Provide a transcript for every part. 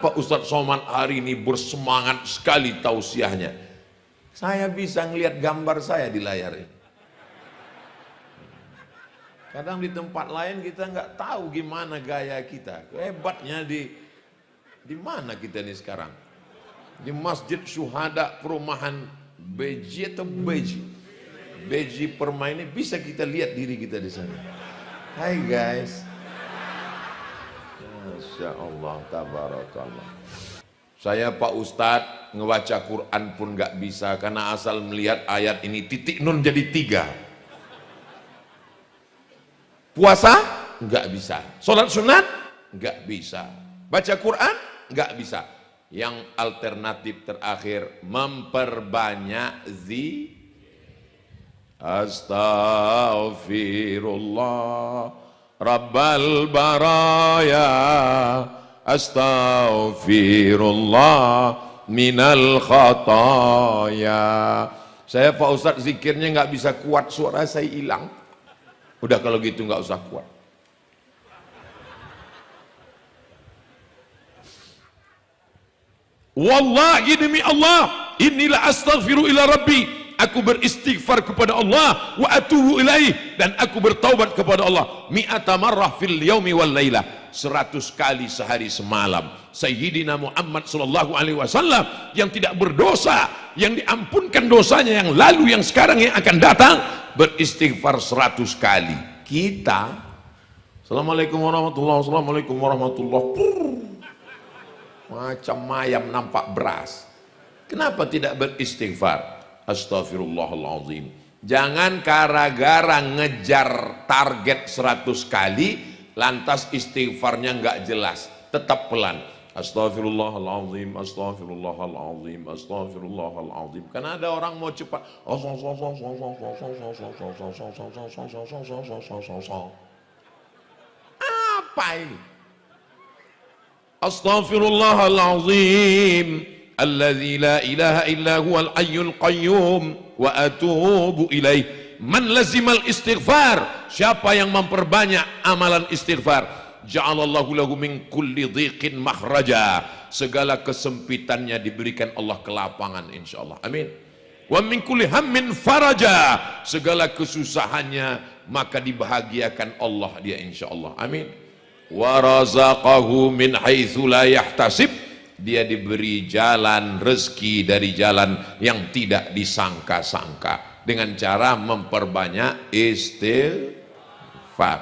kenapa Ustadz Somad hari ini bersemangat sekali tausiahnya? Saya bisa ngelihat gambar saya di layar ini. Kadang di tempat lain kita nggak tahu gimana gaya kita. Hebatnya di mana kita ini sekarang? Di Masjid Syuhada Perumahan Beji atau Beji? Beji Permai ini bisa kita lihat diri kita di sana. Hai guys. Masya Allah, tabarakallah. Saya Pak Ustadz ngebaca Quran pun nggak bisa karena asal melihat ayat ini titik nun jadi 3. Puasa nggak bisa, sholat sunat nggak bisa, baca Quran nggak bisa. Yang alternatif terakhir memperbanyak Astaghfirullah Rabbal baraya, Astaghfirullah minal khataya. Saya Pak Ustadz zikirnya nggak bisa kuat, suara saya hilang. Udah kalau gitu nggak usah kuat. Wallahi demi Allah, inilah astaghfiru ila rabbi. Aku beristighfar kepada Allah, wa atubu ilaih, dan aku bertaubat kepada Allah. Mi'ata marrah fil yaumi wal lailah, 100 kali sehari semalam. Sayyidina Muhammad sallallahu alaihi wasallam yang tidak berdosa, yang diampunkan dosanya yang lalu, yang sekarang, yang akan datang, beristighfar 100 kali. Kita Assalamualaikum warahmatullahi wabarakatuh, Assalamualaikum warahmatullahi wabarakatuh, macam ayam nampak beras. Kenapa tidak beristighfar? Astaghfirullahaladzim. Jangan gara-gara ngejar target 100 kali lantas istighfarnya nggak jelas, tetap pelan. Astaghfirullahaladzim, astaghfirullahaladzim, astaghfirullahaladzim. Karena ada orang mau cepat. Apa ini? Astaghfirullahaladzim alladzi la ilaha illa huwal hayyul qayyum wa atubu ilaih. Man lazimal istighfar, siapa yang memperbanyak amalan istighfar, ja'alallahu lahu min kulli dhiqin makhraja, segala kesempitannya diberikan Allah kelapangan insyaallah. Amin. Wa min kulli hammin faraja, segala kesusahannya maka dibahagiakan Allah dia insyaallah. Amin. Wa razaqahu min haitsu la yahtasib, dia diberi jalan rezeki dari jalan yang tidak disangka-sangka dengan cara memperbanyak istighfar.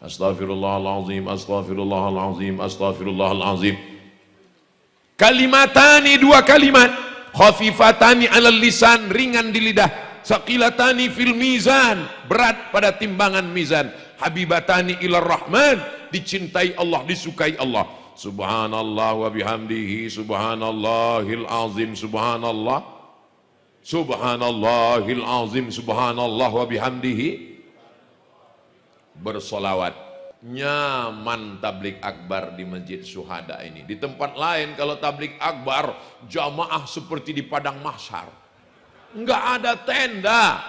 Astaghfirullahaladzim, astaghfirullahaladzim, astaghfirullahaladzim. Kalimatani, 2 kalimat, khafifatani alal lisan, ringan di lidah, saqilatani fil mizan, berat pada timbangan mizan, habibatani ilar rahman, dicintai Allah, disukai Allah. Subhanallah wa bihamdihi, subhanallahil azim, subhanallah, subhanallahil azim, subhanallah wa bihamdihi. Bersolawat. Nyaman tablik akbar di Masjid Syuhada ini. Di tempat lain kalau tablik akbar jamaah seperti di padang mahsyar, enggak ada tenda.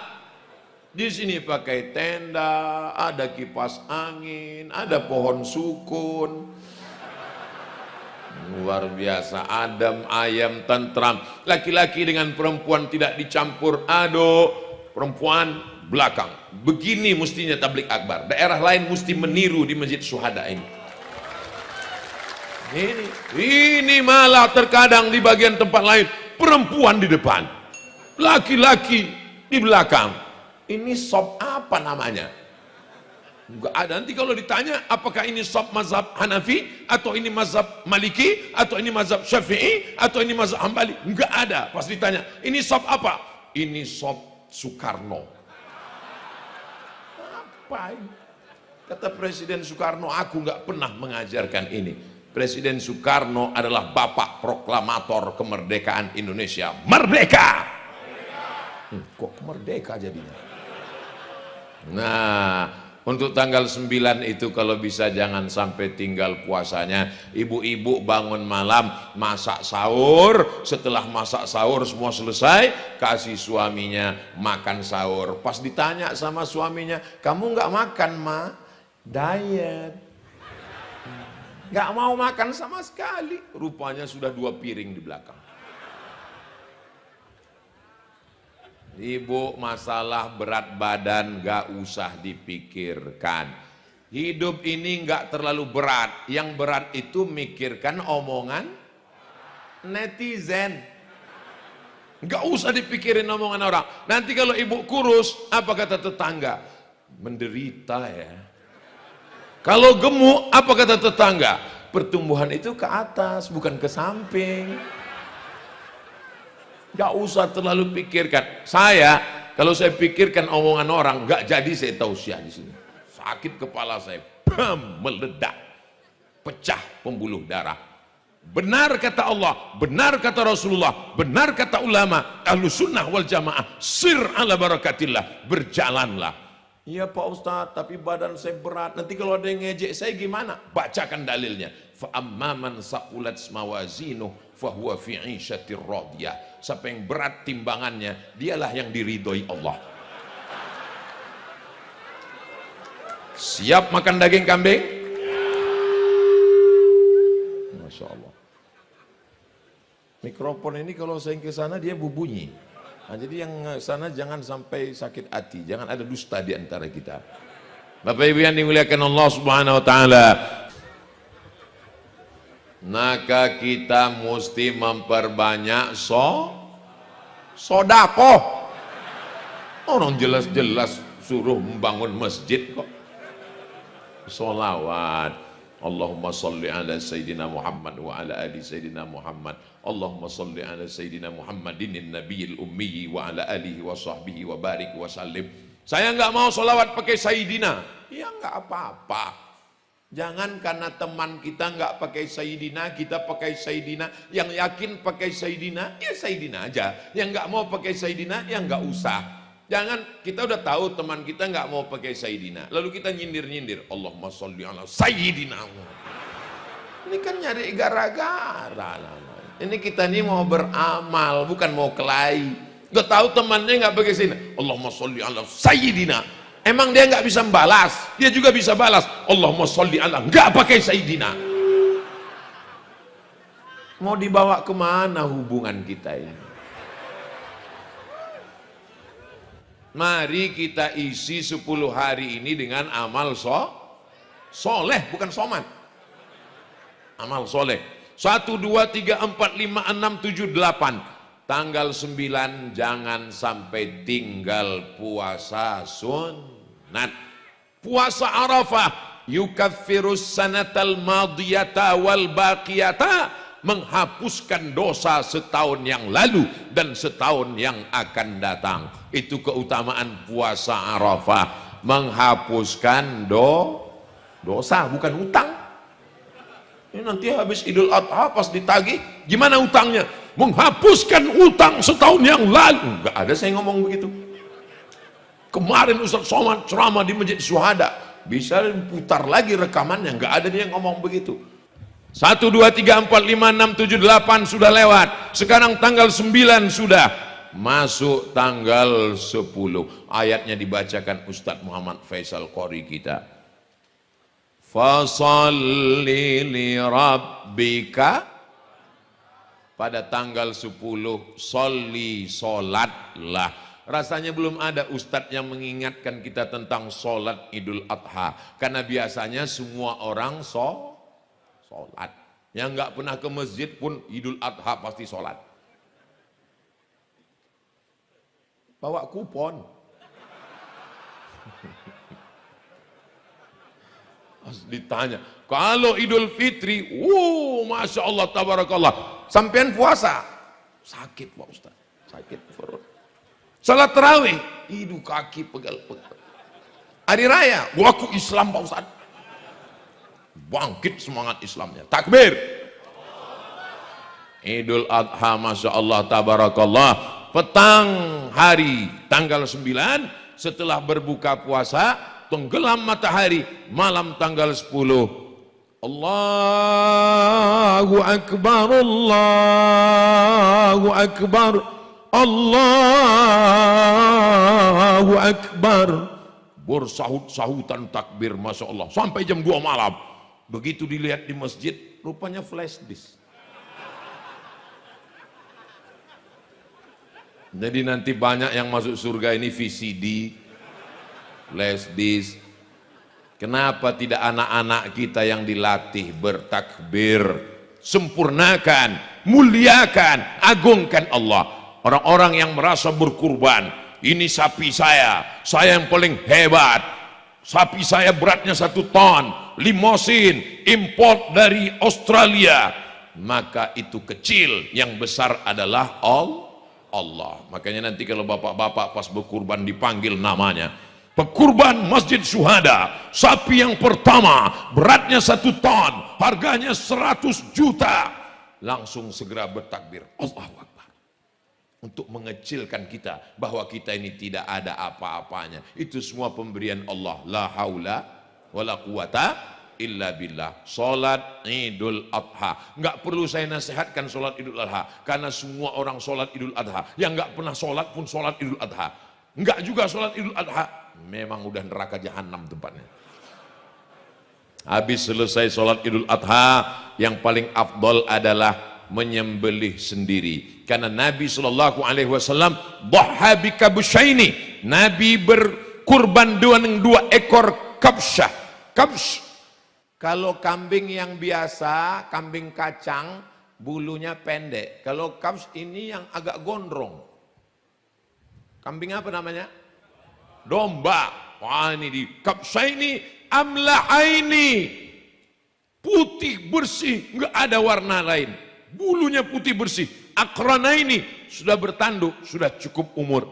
Di sini pakai tenda, ada kipas angin, ada pohon sukun. Luar biasa, adem, ayam, tentram. Laki-laki dengan perempuan tidak dicampur aduk, perempuan belakang. Begini mestinya tablik akbar. Daerah lain mesti meniru di Masjid Syuhada ini. Ini malah terkadang di bagian tempat lain perempuan di depan, laki-laki di belakang. Ini sop apa namanya? Enggak ada. Nanti kalau ditanya apakah ini sop mazhab Hanafi, atau ini mazhab Maliki, atau ini mazhab Syafi'i, atau ini mazhab Hambali, enggak ada. Pas ditanya ini sop apa? Ini sop Soekarno. Apa ini? Kata Presiden Soekarno, aku enggak pernah mengajarkan ini. Presiden Soekarno adalah bapak proklamator kemerdekaan Indonesia. Merdeka! Kok merdeka jadinya? Nah, untuk tanggal 9 itu kalau bisa jangan sampai tinggal puasanya. Ibu-ibu bangun malam, masak sahur. Setelah masak sahur semua selesai, kasih suaminya makan sahur. Pas ditanya sama suaminya, kamu nggak makan, Ma? Diet. Nggak mau makan sama sekali. Rupanya sudah 2 piring di belakang. Ibu, masalah berat badan nggak usah dipikirkan. Hidup ini nggak terlalu berat. Yang berat itu mikirkan omongan netizen. Nggak usah dipikirin omongan orang. Nanti kalau ibu kurus, apa kata tetangga? Menderita ya. Kalau gemuk, apa kata tetangga? Pertumbuhan itu ke atas, bukan ke samping. Gak usah terlalu pikirkan. Saya, kalau saya pikirkan omongan orang, gak jadi saya tausiah di sini. Sakit kepala saya, bam, meledak, pecah pembuluh darah. Benar kata Allah, benar kata Rasulullah, benar kata ulama, Ahlus Sunnah wal Jamaah, sir ala barakatillah, berjalanlah. Iya Pak Ustadz, tapi badan saya berat. Nanti kalau ada yang ngejek saya gimana? Bacakan dalilnya. Fa amman saqulat mawazinuh fahuwa fi 'isyatir radiyah. Siapa yang berat timbangannya, dialah yang diridhoi Allah. Siap makan daging kambing? Masya Allah. Mikrofon ini kalau saya ke sana dia berbunyi. Nah, jadi yang sana jangan sampai sakit hati, jangan ada dusta di antara kita. Bapak Ibu yang dimuliakan Allah Subhanahu wa taala. Maka kita mesti memperbanyak sodakoh. Orang jelas-jelas suruh membangun masjid kok. Sholawat. Allahumma salli ala Sayyidina Muhammad wa ala ali Sayyidina Muhammad. Allahumma salli ala Sayyidina Muhammadin nabiyil ummi wa ala alihi wa sahbihi wa barik wa sallim. Saya nggak mau sholawat pakai Sayyidina. Ya nggak apa-apa. Jangan karena teman kita nggak pakai Sayyidina, kita pakai Sayyidina. Yang yakin pakai Sayyidina, ya Sayyidina aja. Yang nggak mau pakai Sayyidina, ya nggak usah. Jangan, kita udah tahu teman kita nggak mau pakai Sayyidina, lalu kita nyindir-nyindir, Allahumma sholli ala Sayyidina. Ini kan nyari gara-gara. Ini kita nih mau beramal, bukan mau kelahi. Udah tahu temannya nggak pakai Sayyidina, Allahumma sholli ala Sayyidina. Emang dia nggak bisa balas? Dia juga bisa balas. Allahumma sholli ala, nggak pakai Sayyidina. Mau dibawa kemana hubungan kita ini? Mari kita isi 10 hari ini dengan amal soleh, bukan soman. Amal soleh. 1, 2, 3, 4, 5, 6, 7, 8. Tanggal 9 jangan sampai tinggal puasa sunat. Puasa Arafah. Yukaffirus sanatal madiyata wal baqiyata. Menghapuskan dosa setahun yang lalu dan setahun yang akan datang. Itu keutamaan puasa Arafah. Menghapuskan dosa, bukan utang. Ini nanti habis Idul Adha pas ditagih, gimana utangnya? Menghapuskan utang setahun yang lalu. Enggak ada saya ngomong begitu. Kemarin Ustaz Somad ceramah di Masjid Syuhada, bisa putar lagi rekamannya, enggak ada dia ngomong begitu. 1, 2, 3, 4, 5, 6, 7, 8 sudah lewat. Sekarang tanggal 9 sudah masuk tanggal 10. Ayatnya dibacakan Ustadz Muhammad Faisal Qori kita. Fasalli li rabbika. Pada tanggal 10 sholli, solatlah. Rasanya belum ada ustadz yang mengingatkan kita tentang sholat Idul Adha. Karena biasanya semua orang sholat. Yang nggak pernah ke masjid pun Idul Adha pasti sholat. Bawa kupon. Ditanya, kalau Idul Fitri, Masya Allah, tabarakallah, sampean puasa, sakit Pak Ustaz, sakit perut. Salat tarawih, hidup kaki pegal-pegal. Hari raya, aku Islam Pak Ustaz. Bangkit semangat Islamnya, takbir. Idul Adha, Masya Allah, tabarakallah, petang hari tanggal 9 setelah berbuka puasa, tenggelam matahari malam tanggal 10. Allahu Akbar, Allahu Akbar, Allahu Akbar. Bersahut-sahutan takbir, Masya Allah, sampai jam 2 malam. Begitu dilihat di masjid, rupanya flash disk. Jadi nanti banyak yang masuk surga ini VCD, flash disk. Kenapa tidak anak-anak kita yang dilatih bertakbir, sempurnakan, muliakan, agungkan Allah. Orang-orang yang merasa berkurban, ini sapi saya yang paling hebat, sapi saya beratnya 1 ton, limosin, import dari Australia, maka itu kecil, yang besar adalah Allah. Makanya nanti kalau bapak-bapak pas berkurban dipanggil namanya, pekurban Masjid Syuhada, sapi yang pertama, beratnya 1 ton, harganya 100 juta, langsung segera bertakbir, Allahu Akbar. Untuk mengecilkan kita, bahwa kita ini tidak ada apa-apanya. Itu semua pemberian Allah. La haula wala quwata illa billah. Salat Idul Adha, nggak perlu saya nasihatkan salat Idul Adha, karena semua orang salat Idul Adha. Yang nggak pernah salat pun salat Idul Adha. Nggak juga salat Idul Adha, memang udah neraka jahanam tempatnya. Habis selesai salat Idul Adha, yang paling afdol adalah menyembelih sendiri, karena Nabi SAW dhaha bikabsyaini, Nabi berkurban dengan 2 ekor kabsyah. Kabsh, kalau kambing yang biasa, kambing kacang, bulunya pendek. Kalau kabsh ini yang agak gondrong. Kambing apa namanya? Domba. Wah, ini di kabsyaini amlahaini, putih bersih, nggak ada warna lain. Bulunya putih bersih. Akrana ini sudah bertanduk, sudah cukup umur.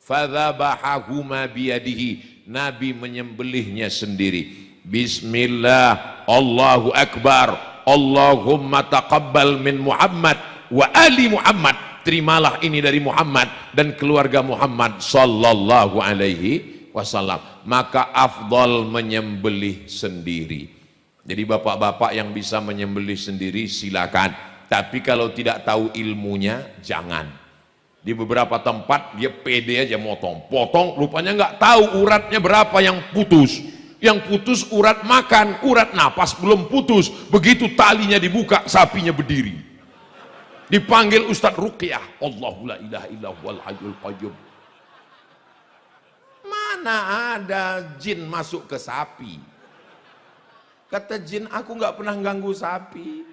Fadzabahahuma biyadihi, Nabi menyembelihnya sendiri. Bismillah, Allahu Akbar, Allahumma taqabbal min Muhammad wa ali Muhammad. Terimalah ini dari Muhammad dan keluarga Muhammad sallallahu alaihi wasallam. Maka afdal menyembelih sendiri. Jadi bapak-bapak yang bisa menyembelih sendiri silakan. Tapi kalau tidak tahu ilmunya, jangan. Di beberapa tempat dia pede aja potong, rupanya nggak tahu uratnya berapa yang putus. Yang putus urat makan, urat napas belum putus. Begitu talinya dibuka, sapinya berdiri. Dipanggil Ustadz Ruqyah, Allahu la ilaha illa huwal hayyul qayyum. Mana ada jin masuk ke sapi? Kata jin, aku nggak pernah ganggu sapi.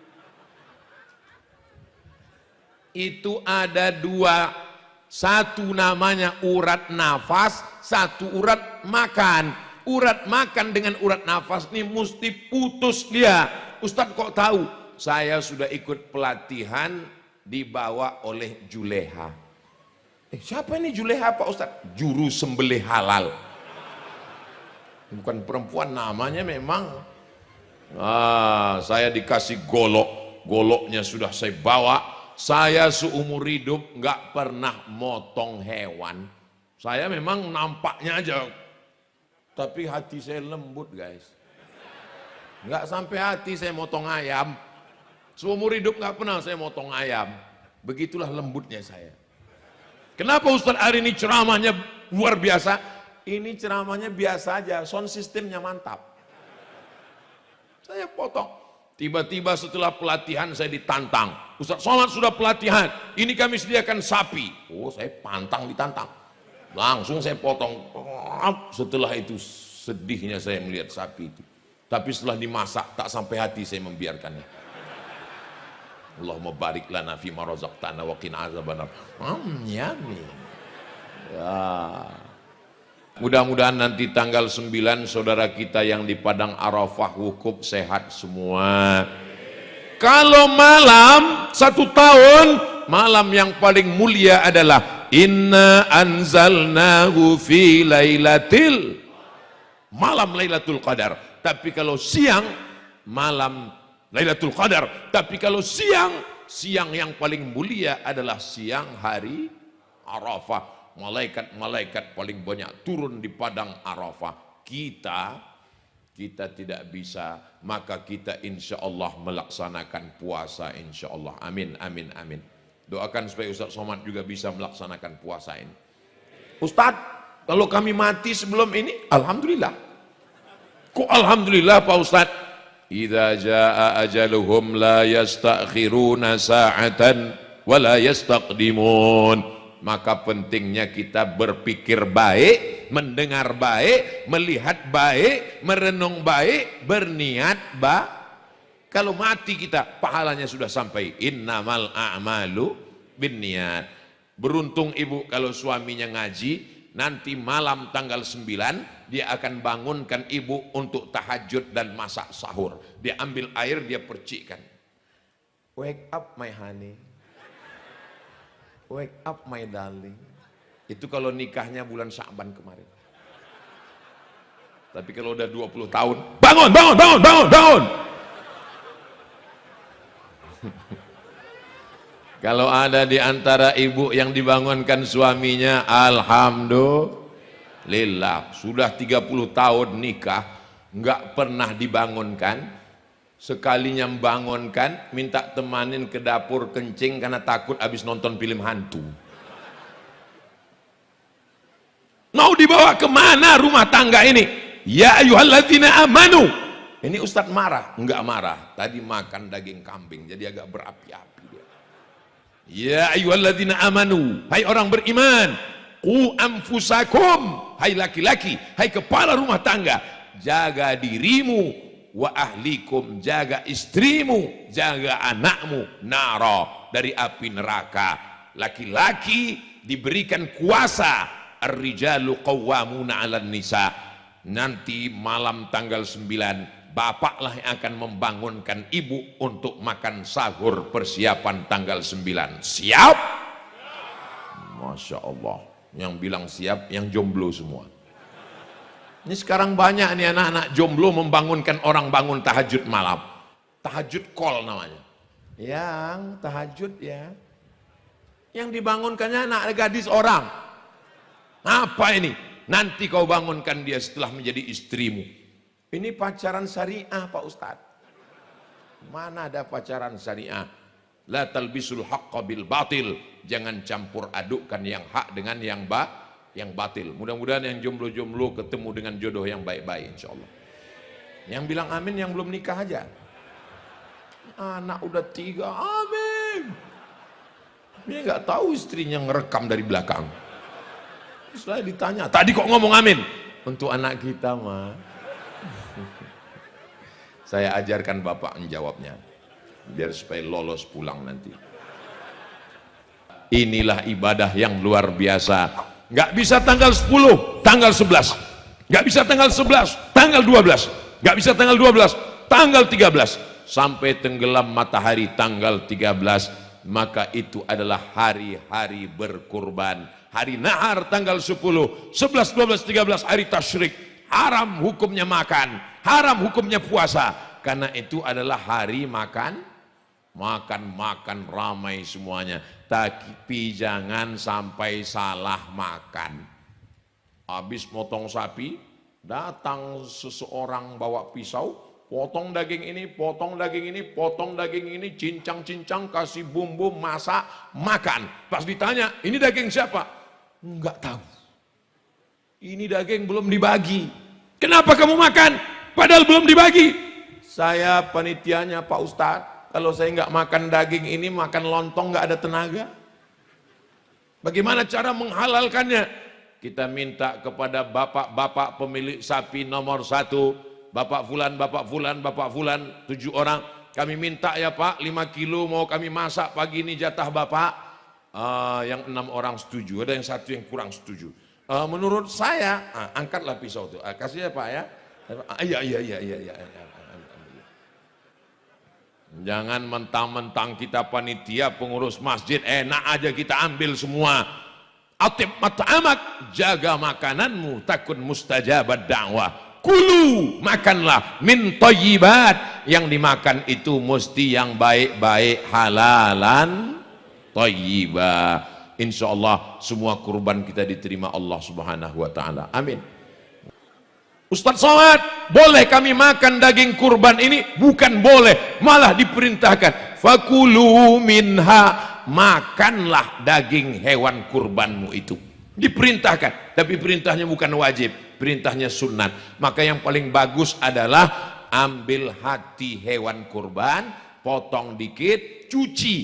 Itu ada 2, satu namanya urat nafas, satu urat makan. Urat makan dengan urat nafas ini mesti putus dia. Ustadz kok tahu? Saya sudah ikut pelatihan dibawa oleh Juleha. Siapa ini Juleha Pak Ustadz? Juru sembelih halal. Bukan perempuan, namanya memang. Saya dikasih goloknya sudah saya bawa. Saya seumur hidup nggak pernah motong hewan. Saya memang nampaknya aja, tapi hati saya lembut guys. Nggak sampai hati saya motong ayam. Seumur hidup nggak pernah saya motong ayam. Begitulah lembutnya saya. Kenapa Ustadz hari ini ceramahnya luar biasa? Ini ceramahnya biasa aja, sound systemnya mantap. Saya potong. Tiba-tiba setelah pelatihan saya ditantang. Ustadz Somad sudah pelatihan, ini kami sediakan sapi. Oh, saya pantang ditantang. Langsung saya potong. Setelah itu sedihnya saya melihat sapi itu. Tapi setelah dimasak, tak sampai hati saya membiarkannya. Allahumma barik lana fima razaqtana wa qina azabannar. Yummy. Ya. Mudah-mudahan nanti tanggal 9 saudara kita yang di Padang Arafah wukuf sehat semua. Kalau malam 1 tahun, malam yang paling mulia adalah inna anzalnahu fi lailatul, malam Lailatul Qadar. Tapi kalau siang, malam Lailatul Qadar. Tapi kalau siang yang paling mulia adalah siang hari Arafah. Malaikat-malaikat paling banyak turun di Padang Arafah. Kita tidak bisa, maka kita insya Allah melaksanakan puasa insya Allah. Amin, amin, amin. Doakan supaya Ustadz Somad juga bisa melaksanakan puasa ini. Ustadz, kalau kami mati sebelum ini, alhamdulillah. Kok alhamdulillah Pak Ustadz? idza jaa ajaluhum la yastakhiruna sa'atan wa la yastaqdimun. Maka pentingnya kita berpikir baik, mendengar baik, melihat baik, merenung baik, berniat baik. Kalau mati kita, pahalanya sudah sampai. Innamal a'malu binniyat. Beruntung ibu kalau suaminya ngaji, nanti malam tanggal 9 dia akan bangunkan ibu untuk tahajud dan masak sahur. Dia ambil air, dia percikkan. Wake up my honey. Wake up my darling. Itu kalau nikahnya bulan Sya'ban kemarin. Tapi kalau udah 20 tahun, bangun, bangun, bangun, bangun, bangun. Kalau ada di antara ibu yang dibangunkan suaminya, alhamdulillah. Sudah 30 tahun nikah, nggak pernah dibangunkan. Sekalinya membangunkan, minta temanin ke dapur kencing karena takut habis nonton film hantu. Mau dibawa kemana rumah tangga ini? Ya ayyuhalladzina amanu. Ini Ustadz marah? Enggak marah. Tadi makan daging kambing, jadi agak berapi-api dia. Ya ayyuhalladzina amanu. Hai orang beriman. Qu anfusakum. Hai laki-laki, hai kepala rumah tangga. Jaga dirimu. Wa ahlikum, jaga istrimu, jaga anakmu, nara, dari api neraka. Laki-laki diberikan kuasa, ar-rijalu qawwamuna 'alan nisa. Nanti malam tanggal 9, bapaklah yang akan membangunkan ibu untuk makan sahur persiapan tanggal 9. Siap? Masya Allah. Yang bilang siap, yang jomblo semua. Ini sekarang banyak nih anak-anak jomblo membangunkan orang bangun tahajud malam. Tahajud call namanya. Yang tahajud ya. Yang dibangunkannya anak gadis orang. Apa ini? Nanti kau bangunkan dia setelah menjadi istrimu. Ini pacaran syariah Pak Ustadz. Mana ada pacaran syariah? La talbisul haqqa bil batil. Jangan campur adukkan yang hak dengan yang batil. Mudah-mudahan yang jomblo-jomblo ketemu dengan jodoh yang baik-baik insyaallah. Yang bilang amin yang belum nikah aja. Anak udah 3, amin. Dia nggak tahu istrinya ngerekam dari belakang. Setelah ditanya, tadi kok ngomong amin? Untuk anak kita mah. Saya ajarkan bapak menjawabnya. Biar supaya lolos pulang nanti. Inilah ibadah yang luar biasa. Nggak bisa tanggal 10, tanggal 11. Nggak bisa tanggal 11, tanggal 12. Nggak bisa tanggal 12, tanggal 13. Sampai tenggelam matahari tanggal 13. Maka itu adalah hari-hari berkurban. Hari nahar tanggal 10, 11, 12, 13 hari tasyrik. Haram hukumnya makan, haram hukumnya puasa. Karena itu adalah hari makan ramai semuanya. Tapi jangan sampai salah makan. Habis motong sapi, datang seseorang bawa pisau, potong daging ini, potong daging ini, potong daging ini, cincang-cincang, kasih bumbu, masak, makan. Pas ditanya, ini daging siapa? Enggak tahu. Ini daging belum dibagi. Kenapa kamu makan? Padahal belum dibagi. Saya panitianya Pak Ustadz. Kalau saya nggak makan daging ini, makan lontong nggak ada tenaga. Bagaimana cara menghalalkannya? Kita minta kepada bapak-bapak pemilik sapi nomor 1, Bapak Fulan, Bapak Fulan, Bapak Fulan, 7 orang. Kami minta ya Pak, 5 kilo mau kami masak pagi ini jatah Bapak. Yang 6 orang setuju, ada yang 1 yang kurang setuju. Menurut saya, angkatlah pisau itu. Kasih ya Pak ya. Iya. Jangan mentang-mentang kita panitia pengurus masjid enak aja kita ambil semua. Atib mat'amak, jaga makananmu takun mustajabat dakwah. Kulu, makanlah min thayyibat, yang dimakan itu mesti yang baik-baik, halalan thayyibah. Insyaallah semua kurban kita diterima Allah Subhanahu wa taala. Amin. Ustaz Somad, boleh kami makan daging kurban ini? Bukan boleh, malah diperintahkan. Fakulu minha, makanlah daging hewan kurbanmu itu. Diperintahkan, tapi perintahnya bukan wajib, perintahnya sunat. Maka yang paling bagus adalah ambil hati hewan kurban, potong dikit, cuci.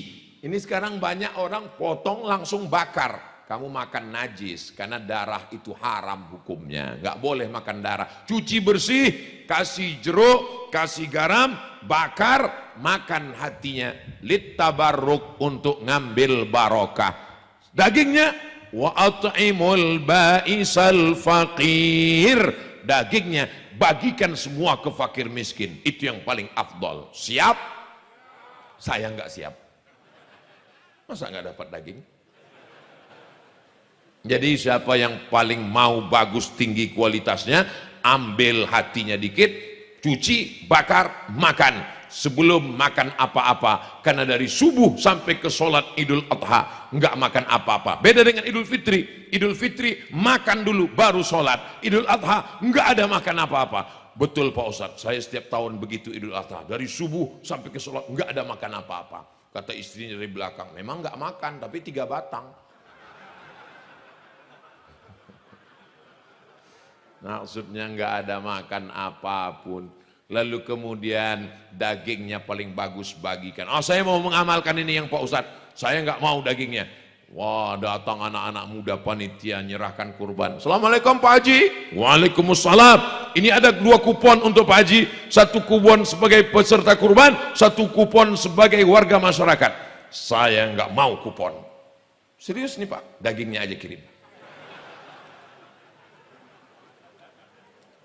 Ini sekarang banyak orang potong langsung bakar. Kamu makan najis, karena darah itu haram hukumnya. Nggak boleh makan darah. Cuci bersih, kasih jeruk, kasih garam, bakar, makan hatinya. Littabarruk, untuk ngambil barokah. Dagingnya, wa at'imul ba'isal faqir. Dagingnya, bagikan semua ke fakir miskin. Itu yang paling afdol. Siap? Saya nggak siap. Masa nggak dapat daging? Jadi siapa yang paling mau bagus, tinggi kualitasnya, ambil hatinya dikit, cuci, bakar, makan. Sebelum makan apa-apa, karena dari subuh sampai ke sholat Idul Adha nggak makan apa-apa. Beda dengan Idul Fitri. Idul Fitri makan dulu baru sholat. Idul Adha nggak ada makan apa-apa. Betul Pak Ustadz, saya setiap tahun begitu Idul Adha, dari subuh sampai ke sholat nggak ada makan apa-apa. Kata istrinya dari belakang, memang nggak makan tapi 3 batang. Maksudnya nggak ada makan apapun. Lalu kemudian dagingnya paling bagus bagikan. Oh, saya mau mengamalkan ini yang Pak Ustadz, saya nggak mau dagingnya. Wah, datang anak-anak muda panitia nyerahkan kurban. Assalamualaikum Pak Haji. Waalaikumsalam. Ini ada 2 kupon untuk Pak Haji. 1 kupon sebagai peserta kurban, 1 kupon sebagai warga masyarakat. Saya nggak mau kupon. Serius nih Pak, dagingnya aja kirim.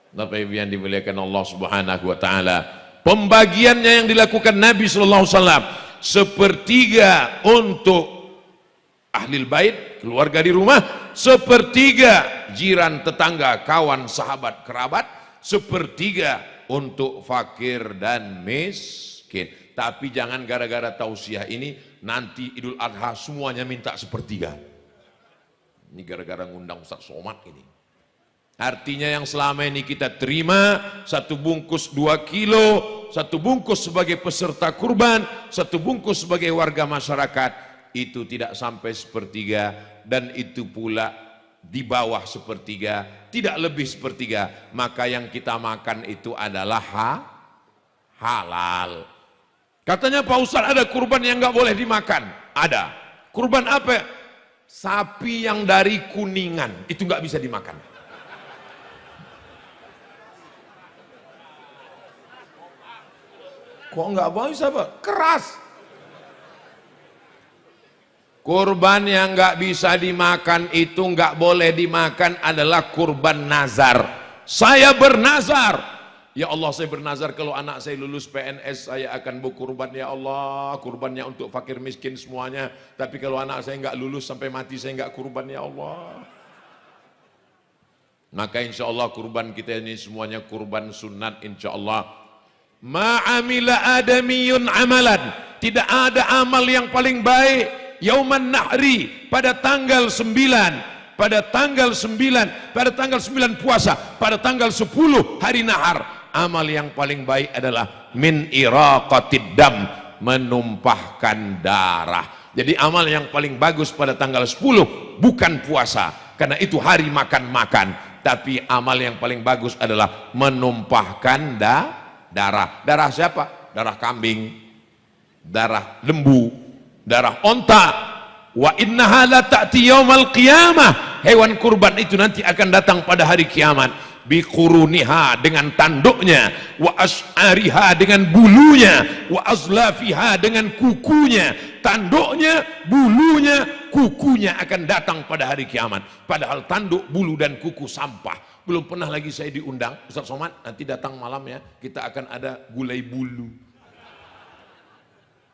Bapak Ibu yang dimuliakan Allah Subhanahu wa taala, pembagiannya yang dilakukan Nabi sallallahu alaihi wasallam, 1/3 untuk ahli bait, keluarga di rumah, 1/3 jiran, tetangga, kawan, sahabat, kerabat, 1/3 untuk fakir dan miskin. Tapi jangan gara-gara tausiah ini nanti Idul Adha semuanya minta 1/3. Ini gara-gara ngundang Ustaz Somad ini. Artinya yang selama ini kita terima 1 bungkus 2 kilo, 1 bungkus sebagai peserta kurban, 1 bungkus sebagai warga masyarakat, itu tidak sampai 1/3, dan itu pula di bawah 1/3, tidak lebih 1/3. Maka yang kita makan itu adalah halal. Katanya Pak Ustadz, ada kurban yang nggak boleh dimakan. Ada. Kurban apa? Sapi yang dari Kuningan, itu nggak bisa dimakan. Kok nggak bisa Pak? Keras. Kurban yang nggak bisa dimakan itu, nggak boleh dimakan, adalah kurban nazar. Saya bernazar, ya Allah, saya bernazar kalau anak saya lulus PNS saya akan berkurban, ya Allah, kurbannya untuk fakir miskin semuanya. Tapi kalau anak saya nggak lulus sampai mati saya nggak kurban, ya Allah. Maka insya Allah kurban kita ini semuanya kurban sunat insya Allah. Ma'amila adamiyun amalan, tidak ada amal yang paling baik yauman nahri, pada tanggal 9, pada tanggal 9 puasa, pada tanggal 10 hari nahar. Amal yang paling baik adalah min iraqatid dam, menumpahkan darah. Jadi amal yang paling bagus pada tanggal 10 bukan puasa, karena itu hari makan-makan, tapi amal yang paling bagus adalah menumpahkan darah. Darah siapa? Darah kambing, darah lembu, darah onta. Wa innaha la ta'ti yaumal qiyamah, hewan kurban itu nanti akan datang pada hari kiamat. Biquruniha, dengan tanduknya, wa as'ariha, dengan bulunya, wa azlafiha, dengan kukunya. Tanduknya, bulunya, kukunya akan datang pada hari kiamat. Padahal tanduk, bulu dan kuku sampah. Belum pernah lagi saya diundang, Ustaz Somad nanti datang malam ya, kita akan ada gulai bulu.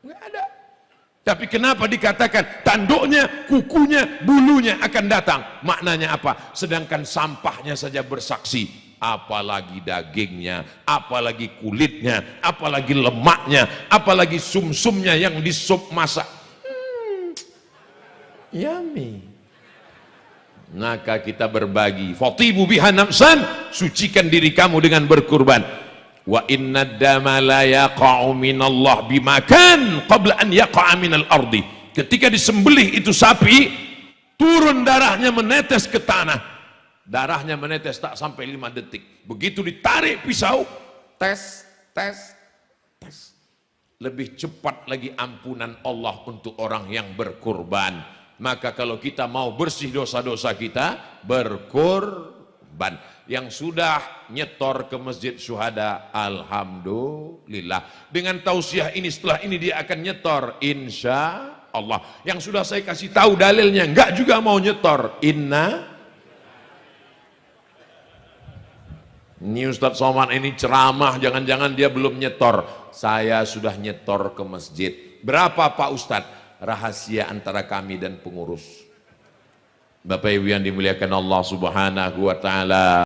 Nggak ada. Tapi kenapa dikatakan tanduknya, kukunya, bulunya akan datang? Maknanya apa? Sedangkan sampahnya saja bersaksi, apalagi dagingnya, apalagi kulitnya, apalagi lemaknya, apalagi sumsumnya yang di sup masak. Yummy. Maka kita berbagi. Fatibu biha nafsan, sucikan diri kamu dengan berkurban. Wa inna dama la yaqa'u minallah bimakan qabla an yaqa'a minal ardi. Ketika disembelih itu sapi, turun darahnya menetes ke tanah. Darahnya menetes tak sampai 5 detik. Begitu ditarik pisau, tes, tes. Lebih cepat lagi ampunan Allah untuk orang yang berkurban. Maka kalau kita mau bersih dosa-dosa kita, berkurban. Yang sudah nyetor ke Masjid Syuhada, alhamdulillah. Dengan tausiah ini, setelah ini dia akan nyetor, insya Allah. Yang sudah saya kasih tahu dalilnya, enggak juga mau nyetor, Ini Ustadz Somad ini ceramah, jangan-jangan dia belum nyetor. Saya sudah nyetor ke masjid. Berapa Pak Ustadz? Rahasia antara kami dan pengurus. Bapak Ibu yang dimuliakan Allah Subhanahu wa taala.